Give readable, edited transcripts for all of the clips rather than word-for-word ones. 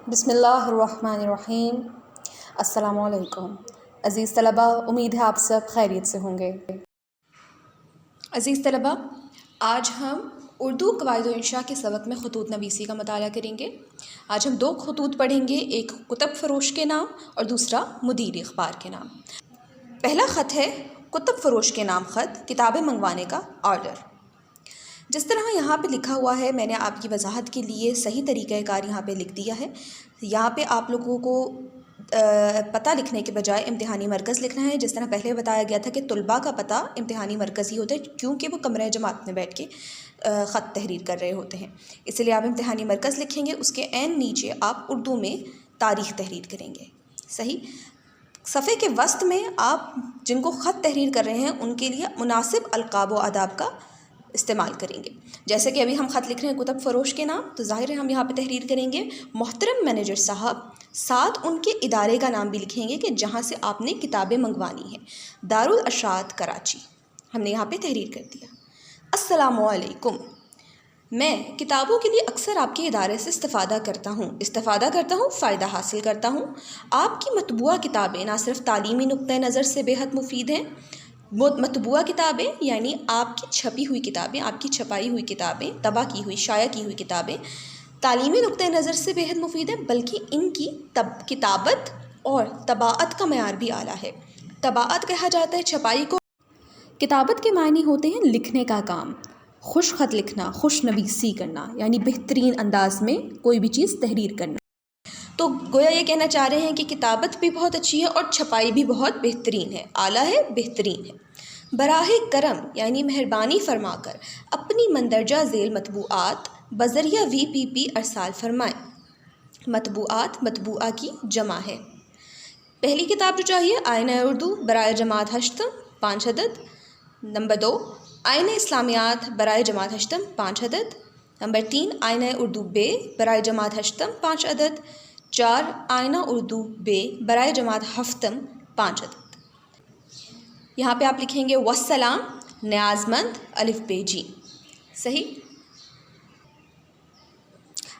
بسم اللہ الرحمن الرحیم۔ السلام علیکم عزیز طلبہ، امید ہے آپ سب خیریت سے ہوں گے۔ عزیز طلبہ، آج ہم اردو قواعد و انشاء کے سبق میں خطوط نویسی کا مطالعہ کریں گے۔ آج ہم 2 خطوط پڑھیں گے، ایک کتب فروش کے نام اور دوسرا مدیر اخبار کے نام۔ پہلا خط ہے کتب فروش کے نام خط، کتابیں منگوانے کا آرڈر۔ جس طرح یہاں پہ لکھا ہوا ہے، میں نے آپ کی وضاحت کے لیے صحیح طریقہ کار یہاں پہ لکھ دیا ہے۔ یہاں پہ آپ لوگوں کو پتہ لکھنے کے بجائے امتحانی مرکز لکھنا ہے۔ جس طرح پہلے بتایا گیا تھا کہ طلباء کا پتہ امتحانی مرکز ہی ہوتا ہے، کیونکہ وہ کمرہ جماعت میں بیٹھ کے خط تحریر کر رہے ہوتے ہیں، اس لیے آپ امتحانی مرکز لکھیں گے۔ اس کے عین نیچے آپ اردو میں تاریخ تحریر کریں گے۔ صحیح، صفحے کے وسط میں آپ جن کو خط تحریر کر رہے ہیں ان کے لیے مناسب القاب و آداب کا استعمال کریں گے۔ جیسے کہ ابھی ہم خط لکھ رہے ہیں کتب فروش کے نام، تو ظاہر ہے ہم یہاں پہ تحریر کریں گے محترم مینیجر صاحب، ساتھ ان کے ادارے کا نام بھی لکھیں گے کہ جہاں سے آپ نے کتابیں منگوانی ہیں، دارالارشاد کراچی، ہم نے یہاں پہ تحریر کر دیا۔ السلام علیکم، میں کتابوں کے لیے اکثر آپ کے ادارے سے استفادہ کرتا ہوں، فائدہ حاصل کرتا ہوں۔ آپ کی مطبوعہ کتابیں نہ صرف تعلیمی نقطۂ نظر سے بیحد مفید ہیں، مطبوعہ کتابیں یعنی آپ کی چھپی ہوئی کتابیں، آپ کی چھپائی ہوئی کتابیں، طبع کی ہوئی، شائع کی ہوئی کتابیں تعلیمی نقطۂ نظر سے بیحد مفید ہیں، بلکہ ان کی کتابت اور طباعت کا معیار بھی اعلیٰ ہے۔ طباعت کہا جاتا ہے چھپائی کو، کتابت کے معنی ہوتے ہیں لکھنے کا کام، خوش خط لکھنا، خوش نویسی کرنا، یعنی بہترین انداز میں کوئی بھی چیز تحریر کرنا۔ تو گویا یہ کہنا چاہ رہے ہیں کہ کتابت بھی بہت اچھی ہے اور چھپائی بھی بہت بہترین ہے، اعلیٰ ہے، بہترین ہے۔ براہ کرم یعنی مہربانی فرما کر اپنی مندرجہ ذیل مطبوعات بذریعہ VPP ارسال فرمائیں۔ مطبوعات مطبوعہ کی جمع ہے۔ پہلی کتاب جو چاہیے آئینہ اردو برائے جماعت ہشتم 5 عدد۔ نمبر 2 آئینہ اسلامیات برائے جماعت ہشتم 5 عدد۔ نمبر 3 آئینہ اردو بے برائے جماعت ہشتم 5 عدد۔ 4 آئینہ اردو بے برائے جماعت ہفتم 5 عدد۔ یہاں پہ آپ لکھیں گے والسلام، نیاز مند، الف بے جیم۔ صحیح۔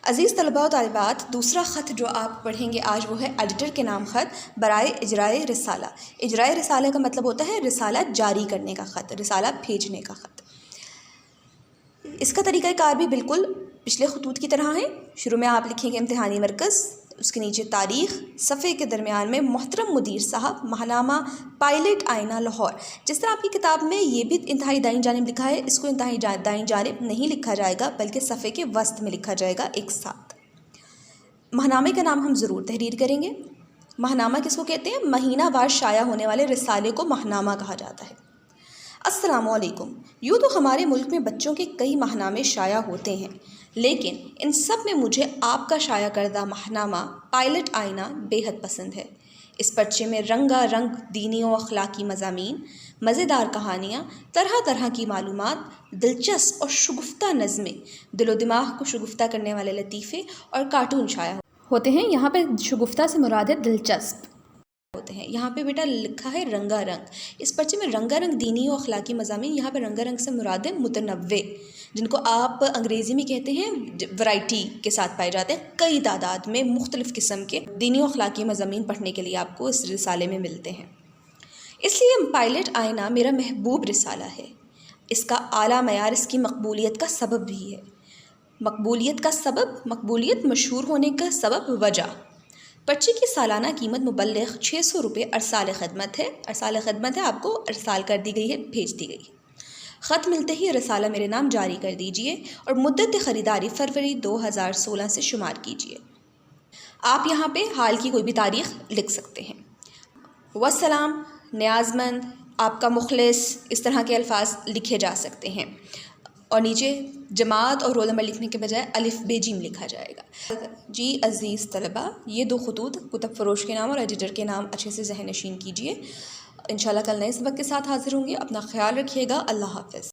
عزیز طلباء و طالبات، دوسرا خط جو آپ پڑھیں گے آج وہ ہے ایڈیٹر کے نام خط برائے اجرائے رسالہ۔ اجرائے رسالہ کا مطلب ہوتا ہے رسالہ جاری کرنے کا خط، رسالہ بھیجنے کا خط۔ اس کا طریقہ کار بھی بالکل پچھلے خطوط کی طرح ہے۔ شروع میں آپ لکھیں گے امتحانی مرکز، اس کے نیچے تاریخ، صفحے کے درمیان میں محترم مدیر صاحب، ماہنامہ پائلٹ آئینہ لاہور۔ جس طرح آپ کی کتاب میں یہ بھی انتہائی دائیں جانب لکھا ہے، اس کو انتہائی دائیں جانب نہیں لکھا جائے گا بلکہ صفحے کے وسط میں لکھا جائے گا ایک ساتھ۔ ماہنامے کا نام ہم ضرور تحریر کریں گے۔ ماہنامہ کس کو کہتے ہیں؟ مہینہ وار شائع ہونے والے رسالے کو ماہنامہ کہا جاتا ہے۔ السلام علیکم، یوں تو ہمارے ملک میں بچوں کے کئی ماہنامے شائع ہوتے ہیں، لیکن ان سب میں مجھے آپ کا شائع کردہ ماہنامہ پائلٹ آئینہ بے حد پسند ہے۔ اس پرچے میں رنگا رنگ دینی و اخلاقی مضامین، مزیدار کہانیاں، طرح طرح کی معلومات، دلچسپ اور شگفتہ نظمیں، دل و دماغ کو شگفتہ کرنے والے لطیفے اور کارٹون شائع ہوتے ہیں۔ یہاں پہ شگفتہ سے مراد ہے دلچسپ ہوتے ہیں۔ یہاں پہ بیٹا لکھا ہے رنگا رنگ، اس پرچے میں رنگا رنگ دینی و اخلاقی مضامین، یہاں پہ رنگا رنگ سے مراد ہے متنوع، جن کو آپ انگریزی میں کہتے ہیں ورائٹی کے ساتھ پائے جاتے ہیں۔ کئی تعداد میں مختلف قسم کے دینی و اخلاقی مضامین پڑھنے کے لیے آپ کو اس رسالے میں ملتے ہیں۔ اس لیے پائلٹ آئینہ میرا محبوب رسالہ ہے۔ اس کا اعلیٰ معیار اس کی مقبولیت کا سبب بھی ہے۔ مقبولیت کا سبب، مقبولیت مشہور ہونے کا سبب، وجہ۔ پرچے کی سالانہ قیمت مبلغ 600 روپے ارسال خدمت ہے۔ ارسال خدمت ہے، آپ کو ارسال کر دی گئی ہے، بھیج دی گئی ہے۔ خط ملتے ہی رسالہ میرے نام جاری کر دیجئے اور مدت خریداری فروری 2016 سے شمار کیجئے۔ آپ یہاں پہ حال کی کوئی بھی تاریخ لکھ سکتے ہیں۔ والسلام، نیاز مند، آپ کا مخلص، اس طرح کے الفاظ لکھے جا سکتے ہیں، اور نیچے جماعت اور رول نمبر لکھنے کے بجائے الف بے جیم لکھا جائے گا۔ جی عزیز طلبہ، یہ 2 خطوط کتب فروش کے نام اور ایڈیٹر کے نام اچھے سے ذہن نشین کیجئے۔ انشاءاللہ کل نئے سبق کے ساتھ حاضر ہوں گے۔ اپنا خیال رکھیے گا۔ اللہ حافظ۔